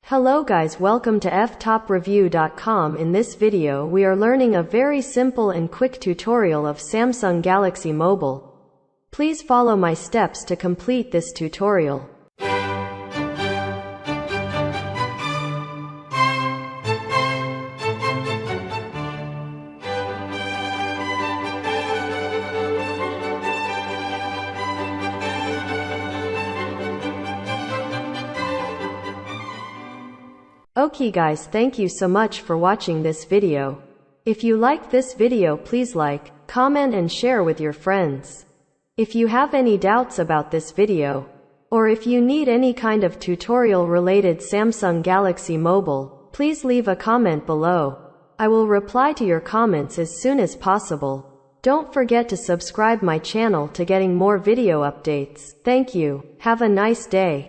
Hello guys, welcome to Ftopreview.com. In this video we are learning a very simple and quick tutorial of Samsung Galaxy Mobile. Please follow my steps to complete this tutorial. Okay guys, thank you so much for watching this video. If you liked this video, please like, comment and share with your friends. If you have any doubts about this video, or if you need any kind of tutorial related Samsung Galaxy Mobile, please leave a comment below. I will reply to your comments as soon as possible. Don't forget to subscribe my channel to getting more video updates. Thank you. Have a nice day.